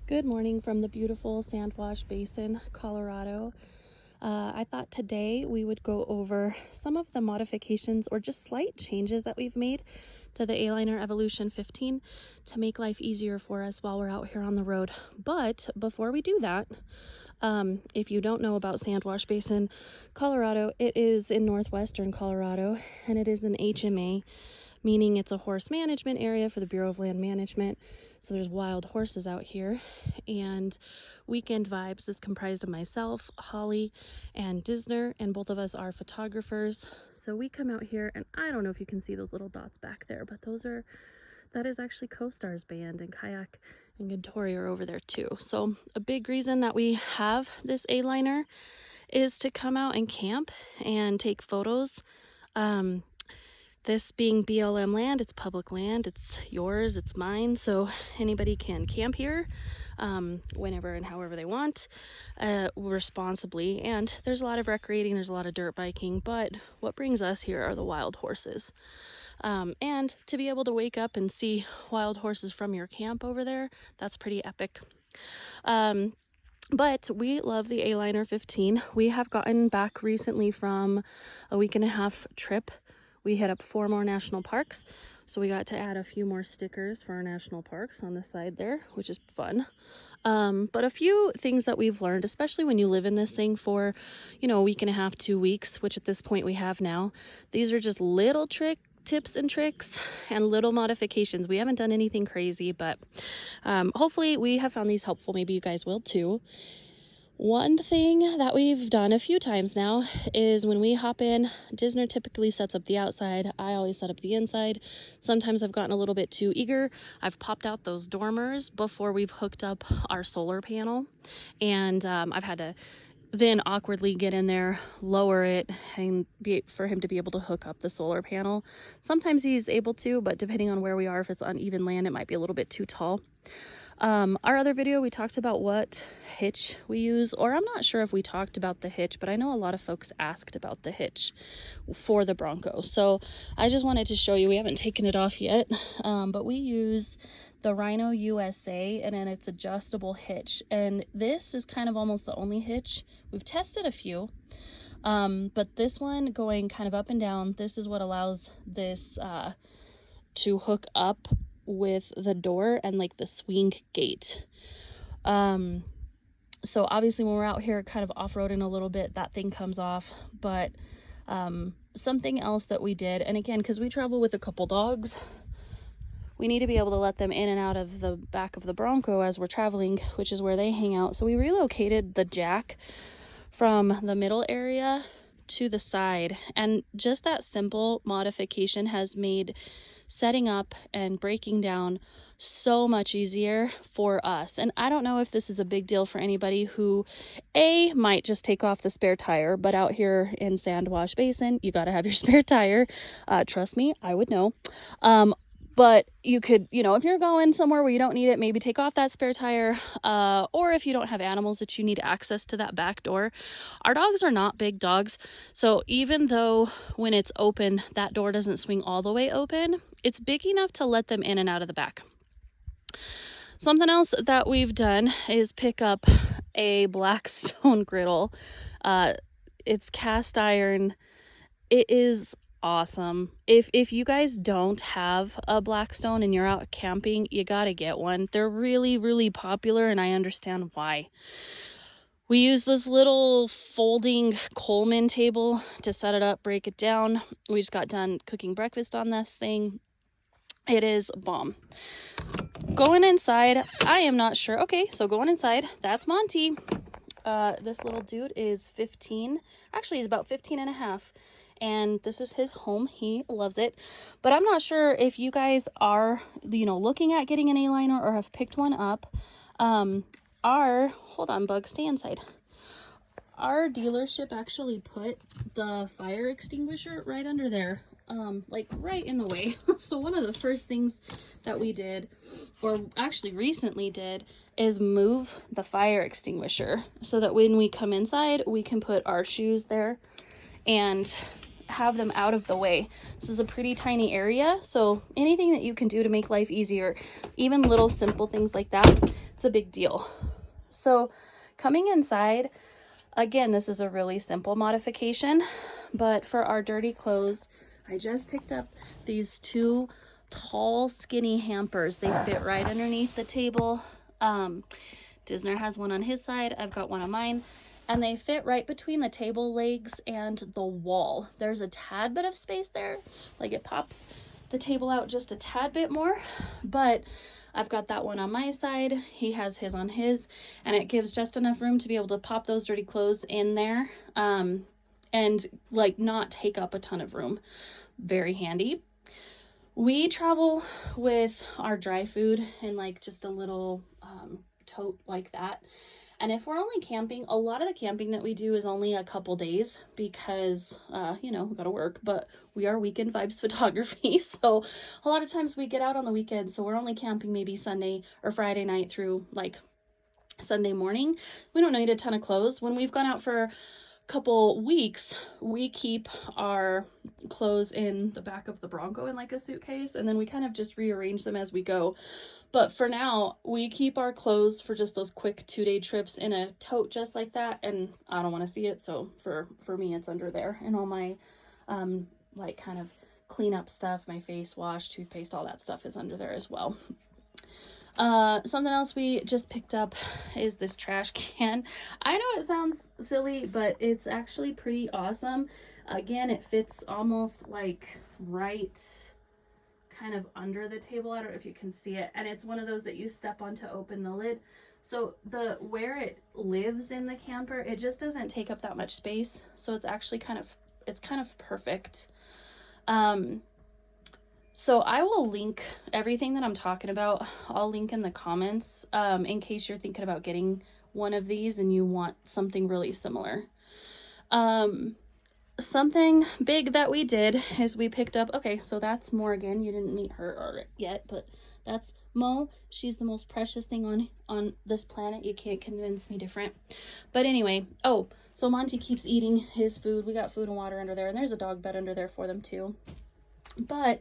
Good morning from the beautiful Sandwash Basin, Colorado. I thought today we would go over some of the modifications or just slight changes that we've made to the Aliner Evolution 15 to make life easier for us while we're out here on the road. But before we do that, if you don't know about Sandwash Basin, Colorado, it is in northwestern Colorado, and it is an HMA, meaning it's a horse management area for the Bureau of Land Management. So there's wild horses out here, and Weekend Vibes is comprised of myself, Holly, and Disner, and both of us are photographers. So we come out here, and I don't know if you can see those little dots back there, but that is actually Co-Star's band, and Kayak and Gintori are over there too. So a big reason that we have this A-liner is to come out and camp and take photos. This being BLM land, it's public land, it's yours, it's mine, so anybody can camp here whenever and however they want, responsibly. And there's a lot of recreating, there's a lot of dirt biking, but what brings us here are the wild horses. And to be able to wake up and see wild horses from your camp over there, that's pretty epic. But we love the A-liner 15. We have gotten back recently from a week and a half trip. We hit up 4 more national parks, so we got to add a few more stickers for our national parks on the side there, which is fun. But a few things that we've learned, especially when you live in this thing for, a week and a half, 2 weeks, which at this point we have now. These are just little tips and tricks and little modifications. We haven't done anything crazy, but hopefully we have found these helpful. Maybe you guys will too. One thing that we've done a few times now is when we hop in, Disner typically sets up the outside. I always set up the inside. Sometimes I've gotten a little bit too eager. I've popped out those dormers before we've hooked up our solar panel. And I've had to then awkwardly get in there, lower it, and for him to be able to hook up the solar panel. Sometimes he's able to, but depending on where we are, if it's uneven land, it might be a little bit too tall. Our other video, we talked about what hitch we use, or I'm not sure if we talked about the hitch, but I know a lot of folks asked about the hitch for the Bronco. So I just wanted to show you, we haven't taken it off yet, but we use the Rhino USA, and then it's adjustable hitch. And this is kind of almost the only hitch. We've tested a few, but this one going kind of up and down, this is what allows this to hook up with the door and like the swing gate. So obviously when we're out here kind of off-roading a little bit, that thing comes off. But something else that we did, and again, because we travel with a couple dogs, we need to be able to let them in and out of the back of the Bronco as we're traveling, which is where they hang out. So we relocated the jack from the middle area to the side, and just that simple modification has made setting up and breaking down so much easier for us. And I don't know if this is a big deal for anybody who might just take off the spare tire, but out here in Sandwash Basin, you got to have your spare tire. Trust me, I would know. But you could, if you're going somewhere where you don't need it, maybe take off that spare tire. Or if you don't have animals that you need access to that back door. Our dogs are not big dogs. So even though when it's open, that door doesn't swing all the way open, it's big enough to let them in and out of the back. Something else that we've done is pick up a Blackstone griddle. It's cast iron. It is awesome. If you guys don't have a Blackstone and you're out camping, you gotta get one. They're really, really popular, and I understand why. We use this little folding Coleman table to set it up, break it down. We just got done cooking breakfast on this thing. It is bomb. Going inside, I am not sure. Okay, so going inside, that's Monty. This little dude is 15. Actually, he's about 15 and a half. And this is his home. He loves it. But I'm not sure if you guys are, looking at getting an A-liner or have picked one up. Hold on, Bug, stay inside. Our dealership actually put the fire extinguisher right under there. Like right in the way. So one of the first things that we did, or actually recently did, is move the fire extinguisher so that when we come inside, we can put our shoes there. And have them out of the way. This is a pretty tiny area, so anything that you can do to make life easier, even little simple things like that, it's a big deal. So coming inside, again, this is a really simple modification, but for our dirty clothes, I just picked up these 2 tall, skinny hampers. They fit right underneath the table. Disner has one on his side. I've got one on mine. And they fit right between the table legs and the wall. There's a tad bit of space there. Like it pops the table out just a tad bit more. But I've got that one on my side. He has his on his. And it gives just enough room to be able to pop those dirty clothes in there. And like not take up a ton of room. Very handy. We travel with our dry food in like just a little tote like that. And if we're only camping, a lot of the camping that we do is only a couple days because, you know, we gotta work, but we are Weekend Vibes Photography. So a lot of times we get out on the weekend. So we're only camping maybe Sunday or Friday night through like Sunday morning. We don't need a ton of clothes. When we've gone out for a couple weeks, we keep our clothes in the back of the Bronco in like a suitcase. And then we kind of just rearrange them as we go. But for now, we keep our clothes for just those quick 2-day trips in a tote just like that. And I don't want to see it. So for me, it's under there. And all my like kind of cleanup stuff, my face wash, toothpaste, all that stuff is under there as well. Something else we just picked up is this trash can. I know it sounds silly, but it's actually pretty awesome. Again, it fits almost like right kind of under the table. I don't know if you can see it. And it's one of those that you step on to open the lid. So where it lives in the camper, it just doesn't take up that much space. So it's actually kind of perfect. So I will link everything that I'm talking about. I'll link in the comments in case you're thinking about getting one of these and you want something really similar. Something big that we did is we picked up, okay, so that's Morgan. You didn't meet her yet, but that's Mo. She's the most precious thing on this planet. You can't convince me different. But anyway, oh, so Monty keeps eating his food. We got food and water under there, and there's a dog bed under there for them too. But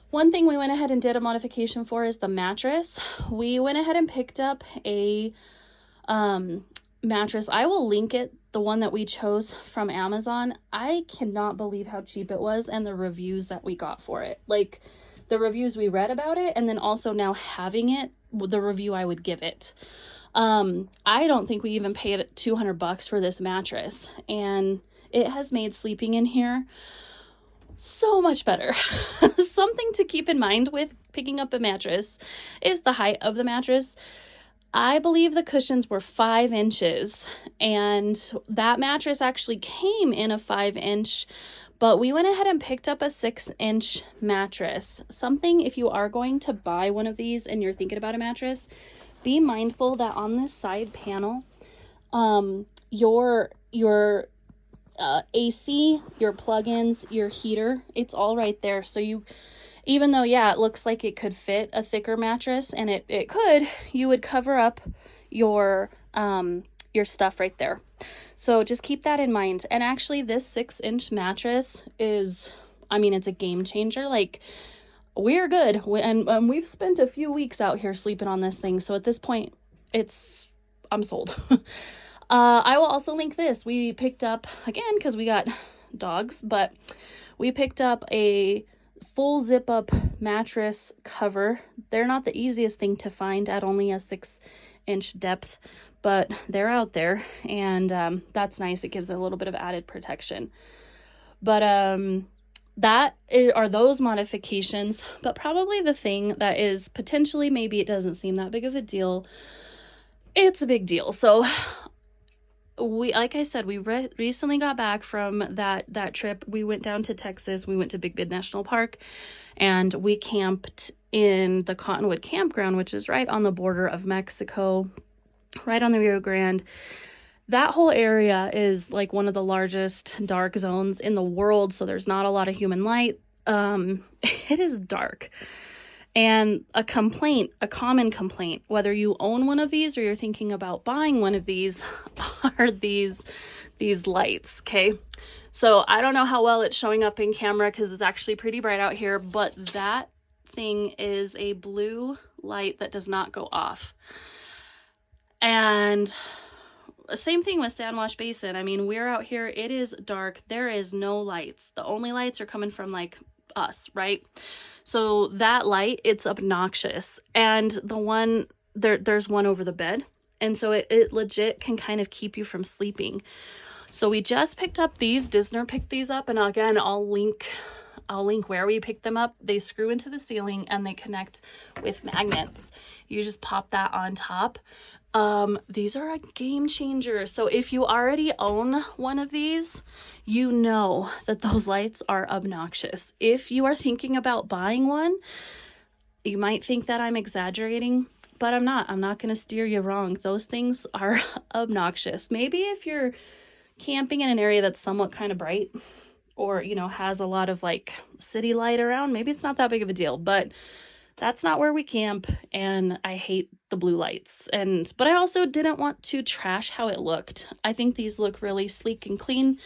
one thing we went ahead and did a modification for is the mattress. We went ahead and picked up a mattress. I will link it, the one that we chose from Amazon. I cannot believe how cheap it was and the reviews that we got for it. Like the reviews we read about it, and then also now having it, the review I would give it. I don't think we even paid $200 for this mattress, and it has made sleeping in here so much better. Something to keep in mind with picking up a mattress is the height of the mattress. I believe the cushions were 5 inches, and that mattress actually came in a 5-inch, but we went ahead and picked up a 6-inch mattress. Something, if you are going to buy one of these and you're thinking about a mattress, be mindful that on this side panel, your AC, your plugins, your heater, it's all right there. So you, even though, yeah, it looks like it could fit a thicker mattress, and it could, you would cover up your stuff right there. So just keep that in mind. And actually this 6-inch mattress is, I mean, it's a game changer. Like, we're good. And we've spent a few weeks out here sleeping on this thing. So at this point, I'm sold. I will also link this. We picked up, again, because we got dogs, but we picked up a full zip up mattress cover. They're not the easiest thing to find at only a 6-inch depth, but they're out there, and that's nice. It gives a little bit of added protection. But are those modifications. But probably the thing that is potentially, maybe it doesn't seem that big of a deal, it's a big deal. So like I said, we recently got back from that trip. We went down to Texas. We went to Big Bend National Park, and we camped in the Cottonwood Campground, which is right on the border of Mexico, right on the Rio Grande. That whole area is like one of the largest dark zones in the world, so there's not a lot of human light. It is dark. And a common complaint, whether you own one of these or you're thinking about buying one of these, are these lights, okay? So I don't know how well it's showing up in camera because it's actually pretty bright out here, but that thing is a blue light that does not go off. And same thing with Sandwash Basin. I mean, we're out here, it is dark, there is no lights. The only lights are coming from like us, right? So that light, it's obnoxious. And the one, there's one over the bed. And so it legit can kind of keep you from sleeping. So we just picked up these. Disner picked these up, and again, I'll link where we picked them up. They screw into the ceiling and they connect with magnets. You just pop that on top. These are a game changer. So if you already own one of these, you know that those lights are obnoxious. If you are thinking about buying one, you might think that I'm exaggerating, but I'm not. I'm not going to steer you wrong. Those things are obnoxious. Maybe if you're camping in an area that's somewhat kind of bright, or, you know, has a lot of like city light around, maybe it's not that big of a deal, but that's not where we camp, and I hate the blue lights. But I also didn't want to trash how it looked. I think these look really sleek and clean.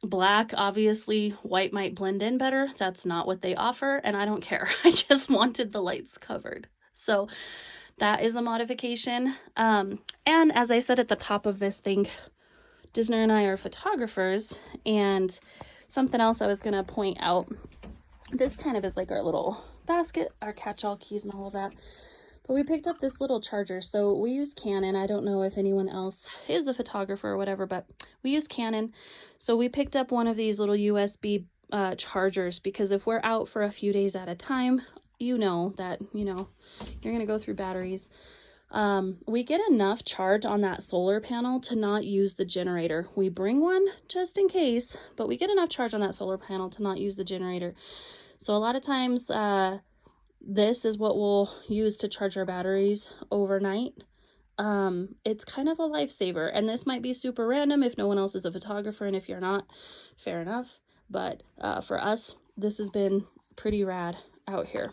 Black, obviously, white might blend in better. That's not what they offer, and I don't care. I just wanted the lights covered. So that is a modification. And as I said at the top of this thing, Disner and I are photographers, and something else I was going to point out, this kind of is like our little basket, our catch-all keys and all of that. But we picked up this little charger. So we use Canon. I don't know if anyone else is a photographer or whatever, but we use Canon. So we picked up one of these little USB chargers, because if we're out for a few days at a time, you know that, you know, you're going to go through batteries. We get enough charge on that solar panel to not use the generator. We bring one just in case, but we get enough charge on that solar panel to not use the generator. So a lot of times, this is what we'll use to charge our batteries overnight. It's kind of a lifesaver, and this might be super random if no one else is a photographer, and if you're not, fair enough. But for us, this has been pretty rad out here.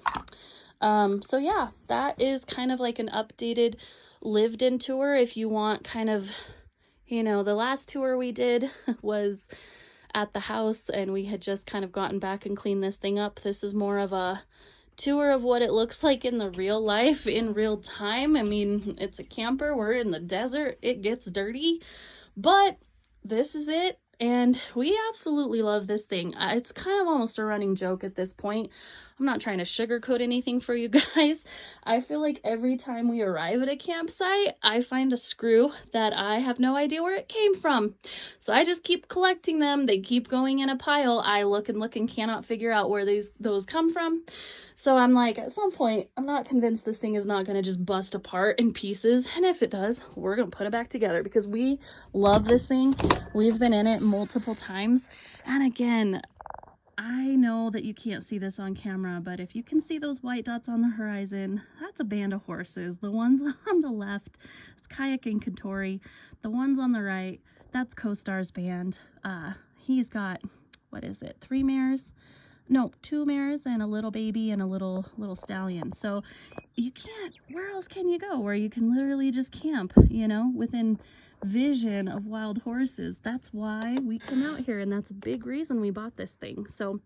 So yeah, that is kind of like an updated lived-in tour. If you want kind of, you know, the last tour we did was at the house, and we had just kind of gotten back and cleaned this thing up. This is more of a tour of what it looks like in the real life, in real time. I mean, it's a camper, we're in the desert, it gets dirty, but this is it. And we absolutely love this thing. It's kind of almost a running joke at this point. I'm not trying to sugarcoat anything for you guys. I feel like every time we arrive at a campsite, I find a screw that I have no idea where it came from. So I just keep collecting them. They keep going in a pile. I look and cannot figure out where those come from. So I'm like, at some point, I'm not convinced this thing is not going to just bust apart in pieces. And if it does, we're going to put it back together, because we love this thing. We've been in it multiple times. And again, I know that you can't see this on camera, but if you can see those white dots on the horizon, that's a band of horses. The ones on the left, it's Kayak and Katori. The ones on the right, that's Co-Star's band. He's got, what is it, 3 mares? No, 2 mares and a little baby and a little stallion. So you can't, where else can you go where you can literally just camp, you know, within vision of wild horses? That's why we come out here, and that's a big reason we bought this thing. So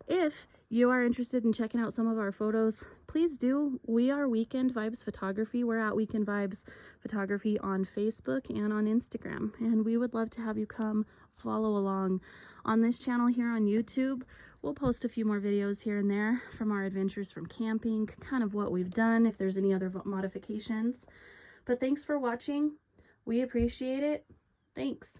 if you are interested in checking out some of our photos, please do. We are Weekend Vibes Photography. We're at Weekend Vibes Photography on Facebook and on Instagram, and we would love to have you come follow along on this channel here on YouTube. We'll post a few more videos here and there from our adventures from camping, kind of what we've done, if there's any other modifications. But thanks for watching. We appreciate it. Thanks.